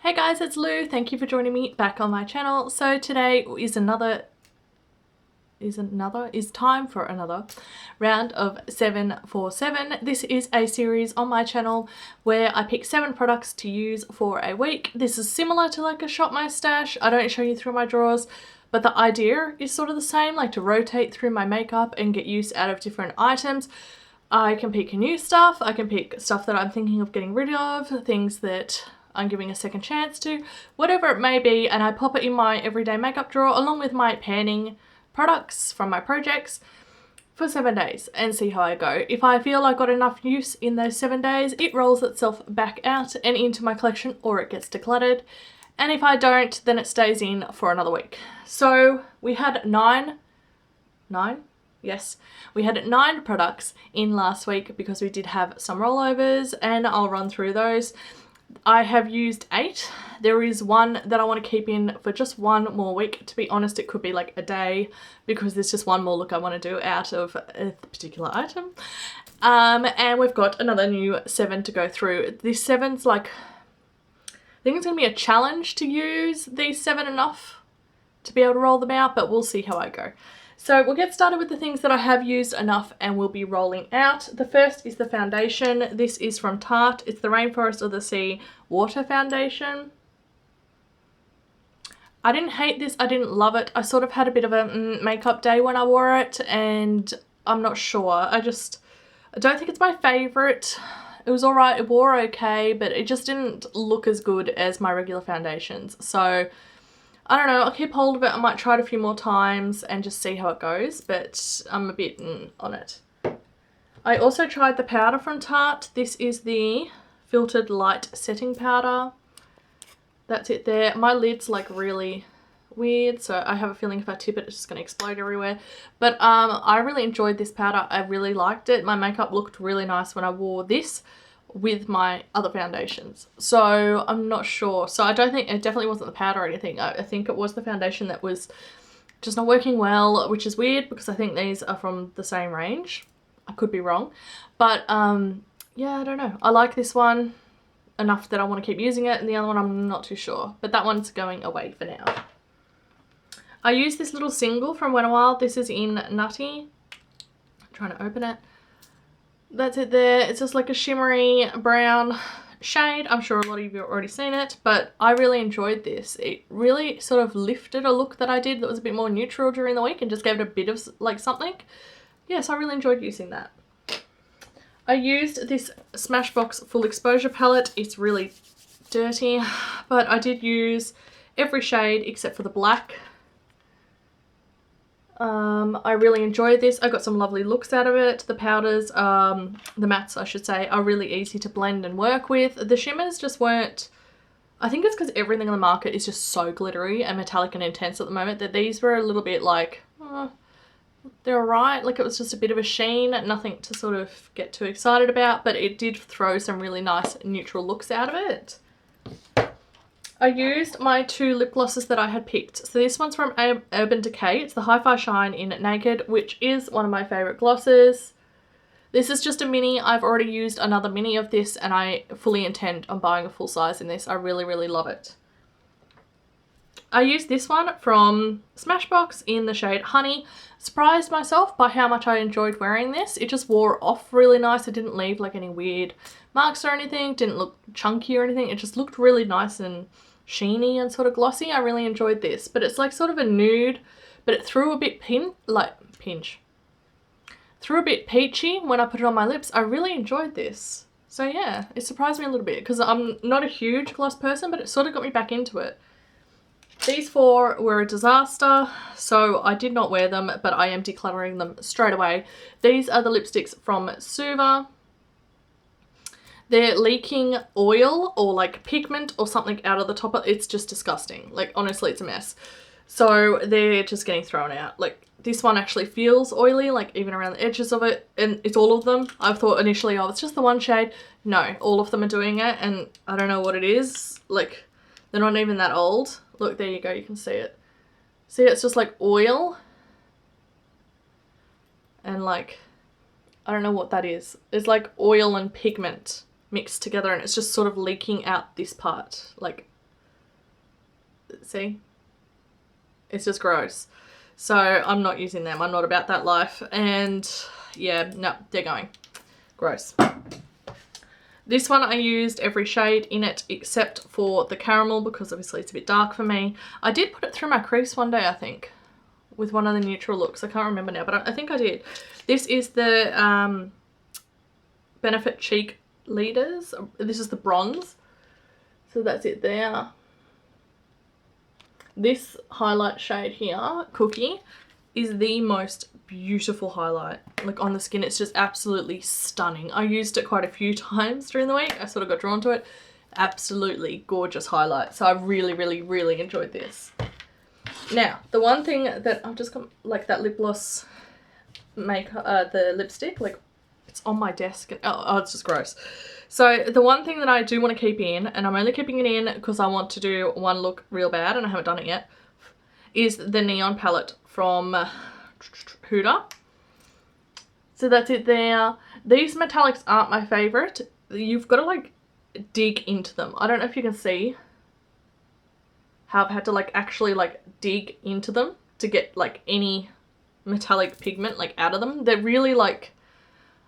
Hey guys, it's Lou. Thank you for joining me back on my channel. So today is time for another round of 7 for 7. This is a series on my channel where I pick 7 products to use for a week. This is similar to like a Shop My Stash. I don't show you through my drawers, but the idea is sort of the same, like to rotate through my makeup and get use out of different items. I can pick new stuff, I can pick stuff that I'm thinking of getting rid of, things that I'm giving a second chance to, whatever it may be, and I pop it in my everyday makeup drawer along with my panning products from my projects for 7 days and see how I go. If I feel I got enough use in those 7 days, it rolls itself back out and into my collection, or it gets decluttered. And if I don't, then it stays in for another week. So we had nine? Yes, we had 9 products in last week because we did have some rollovers, and I'll run through those. I have used 8. There is one that I want to keep in for just one more week. To be honest, it could be like a day because there's just one more look I want to do out of a particular item. And we've got another new 7 to go through. This 7's like, I think it's going to be a challenge to use these 7 enough to be able to roll them out, but we'll see how I go. So we'll get started with the things that I have used enough and will be rolling out. The first is the foundation. This is from Tarte. It's the Rainforest of the Sea Water Foundation. I didn't hate this. I didn't love it. I sort of had a bit of a makeup day when I wore it, and I'm not sure. I don't think it's my favourite. It was alright. It wore okay, but it just didn't look as good as my regular foundations. So I don't know, I'll keep hold of it. I might try it a few more times and just see how it goes, but I'm a bit on it. I also tried the powder from Tarte. This is the Filtered Light Setting Powder. That's it there. My lid's like really weird, so I have a feeling if I tip it, it's just going to explode everywhere. But I really enjoyed this powder. I really liked it. My makeup looked really nice when I wore this with my other foundations, so I'm not sure. So I don't think it definitely wasn't the powder or anything. I think it was the foundation that was just not working well, which is weird because I think these are from the same range. I could be wrong, but yeah, I don't know. I like this one enough that I want to keep using it, and the other one I'm not too sure, but that one's going away for now. I used this little single from Wet n Wild. This is in Nutty. I'm trying to open it. That's it there. It's just like a shimmery brown shade. I'm sure a lot of you have already seen it, but I really enjoyed this. It really sort of lifted a look that I did that was a bit more neutral during the week and just gave it a bit of like something. Yes, I really enjoyed using that. I used this Smashbox Full Exposure palette. It's really dirty, but I did use every shade except for the black. I really enjoyed this. I got some lovely looks out of it. The powders, the mattes I should say, are really easy to blend and work with. The shimmers just weren't, I think it's because everything on the market is just so glittery and metallic and intense at the moment that these were a little bit like, they're alright. Like it was just a bit of a sheen, nothing to sort of get too excited about, but it did throw some really nice neutral looks out of it. I used my 2 lip glosses that I had picked. So this one's from Urban Decay. It's the Hi-Fi Shine in Naked, which is one of my favourite glosses. This is just a mini. I've already used another mini of this, and I fully intend on buying a full size in this. I really, really love it. I used this one from Smashbox in the shade Honey. Surprised myself by how much I enjoyed wearing this. It just wore off really nice. It didn't leave like any weird marks or anything. Didn't look chunky or anything. It just looked really nice and sheeny and sort of glossy. I really enjoyed this, but it's like sort of a nude, but it threw a bit threw a bit peachy when I put it on my lips. I really enjoyed this. So yeah, it surprised me a little bit because I'm not a huge gloss person, but it sort of got me back into it. These 4 were a disaster, so I did not wear them, but I am decluttering them straight away. These are the lipsticks from Suva. They're leaking oil or like pigment or something out of the top of it. It's just disgusting. Like honestly, it's a mess. So they're just getting thrown out. Like this one actually feels oily, like even around the edges of it, and it's all of them. I thought initially, oh, it's just the one shade. No, all of them are doing it, and I don't know what it is. Like they're not even that old. Look, there you go, you can see it. See, it's just like oil. And like, I don't know what that is. It's like oil and pigment mixed together, and it's just sort of leaking out this part. Like, See? It's just gross. So I'm not using them. I'm not about that life. And yeah, no, they're going. Gross. This one I used every shade in it except for the caramel because obviously it's a bit dark for me. I did put it through my crease one day, I think, with one of the neutral looks. I can't remember now, but I think I did. This is the Benefit Cheek Leaders. This is the bronze. So that's it there. This highlight shade here, Cookie, is the most beautiful highlight. Like on the skin, it's just absolutely stunning. I used it quite a few times during the week. I sort of got drawn to it. Absolutely gorgeous highlight. So I really, really, really enjoyed this. Now, the one thing that I've just got, like that lip gloss makeup, the lipstick, like it's on my desk. And, oh, it's just gross. So the one thing that I do want to keep in, and I'm only keeping it in because I want to do one look real bad and I haven't done it yet, is the Neon palette from Huda. So that's it there. These metallics aren't my favourite. You've got to like dig into them. I don't know if you can see how I've had to like actually like dig into them to get like any metallic pigment like out of them. They're really like,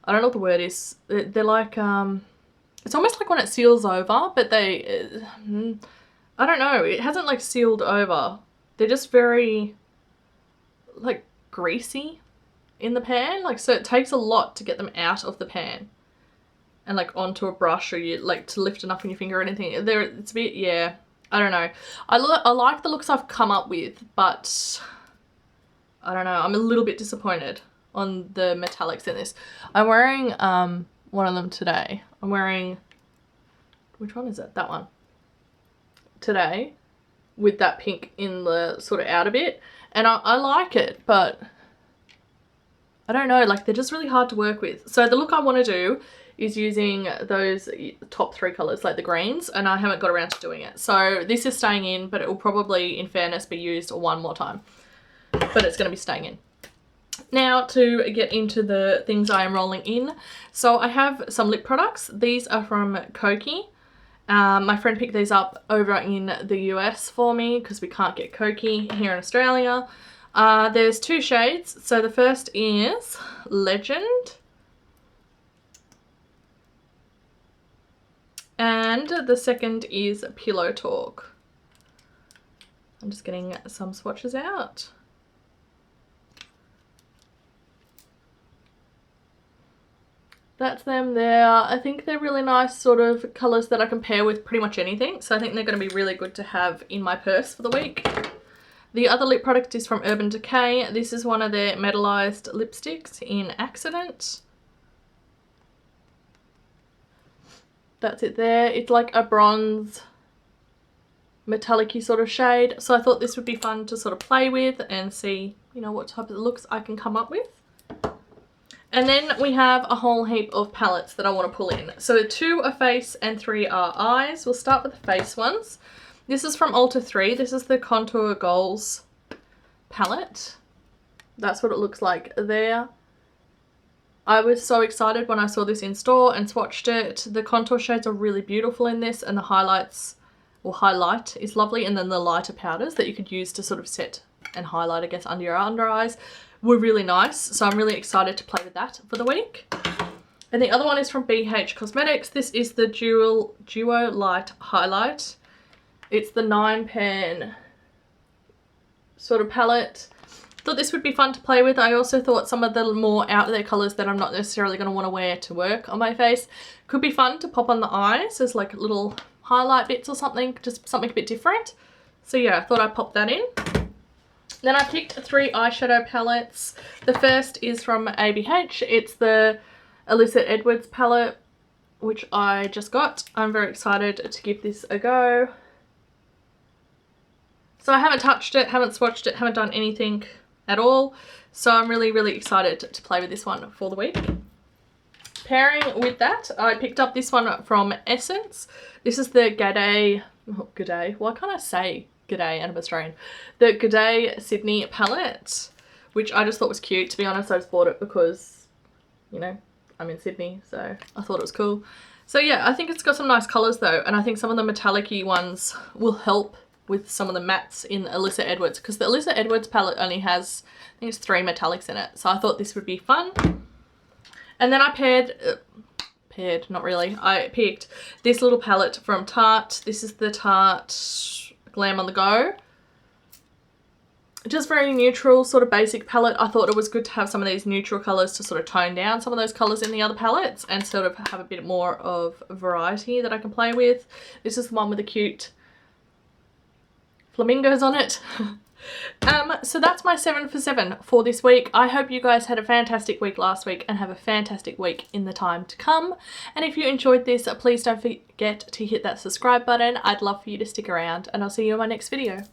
I don't know what the word is. They're like, it's almost like when it seals over, but they, I don't know. It hasn't like sealed over. They're just very like greasy in the pan. Like, so it takes a lot to get them out of the pan and like onto a brush or you like to lift it up on your finger or anything. It's a bit, yeah, I don't know. I like the looks I've come up with, but I don't know. I'm a little bit disappointed on the metallics in this. I'm wearing one of them today. I'm wearing, which one is it? That one. Today with that pink in the sort of outer bit. And I like it, but I don't know, like they're just really hard to work with. So the look I want to do is using those top 3 colours, like the greens, and I haven't got around to doing it. So this is staying in, but it will probably, in fairness, be used one more time. But it's going to be staying in. Now to get into the things I am rolling in. So I have some lip products. These are from Koki. My friend picked these up over in the US for me because we can't get Koki here in Australia. There's 2 shades. So the first is Legend. And the second is Pillow Talk. I'm just getting some swatches out. That's them there. I think they're really nice sort of colours that I can pair with pretty much anything. So I think they're going to be really good to have in my purse for the week. The other lip product is from Urban Decay. This is one of their metallized lipsticks in Accident. That's it there. It's like a bronze metallic-y sort of shade. So I thought this would be fun to sort of play with and see, you know, what type of looks I can come up with. And then we have a whole heap of palettes that I want to pull in. So 2 are face and 3 are eyes. We'll start with the face ones. This is from Ulta 3. This is the Contour Goals palette. That's what it looks like there. I was so excited when I saw this in store and swatched it. The contour shades are really beautiful in this, and the highlights, or highlight, is lovely. And then the lighter powders that you could use to sort of set and highlight, I guess, under your under eyes were really nice. So I'm really excited to play with that for the week. And the other one is from BH Cosmetics. This is the Duo Light Highlight. It's the 9-pan sort of palette. Thought this would be fun to play with. I also thought some of the more out there colours that I'm not necessarily going to want to wear to work on my face could be fun to pop on the eyes as like little highlight bits or something, just something a bit different. So yeah, I thought I'd pop that in. Then I picked 3 eyeshadow palettes. The first is from ABH. It's the Alyssa Edwards palette, which I just got. I'm very excited to give this a go. So I haven't touched it, haven't swatched it, haven't done anything at all. So I'm really, really excited to play with this one for the week. Pairing with that, I picked up this one from Essence. This is the G'day, oh, G'day, why can't I say G'day and I'm Australian? The G'day Sydney palette, which I just thought was cute. To be honest, I just bought it because, you know, I'm in Sydney, so I thought it was cool. So yeah, I think it's got some nice colours though, and I think some of the metallic-y ones will help with some of the mattes in Alyssa Edwards, because the Alyssa Edwards palette only has, I think it's 3 metallics in it. So I thought this would be fun. And then I not really, I picked this little palette from Tarte. This is the Tarte Glam on the Go. Just very neutral, sort of basic palette. I thought it was good to have some of these neutral colours to sort of tone down some of those colours in the other palettes and sort of have a bit more of variety that I can play with. This is the one with the cute flamingos on it. So that's my 7 for 7 for this week. I hope you guys had a fantastic week last week and have a fantastic week in the time to come. And if you enjoyed this, please don't forget to hit that subscribe button. I'd love for you to stick around, and I'll see you in my next video.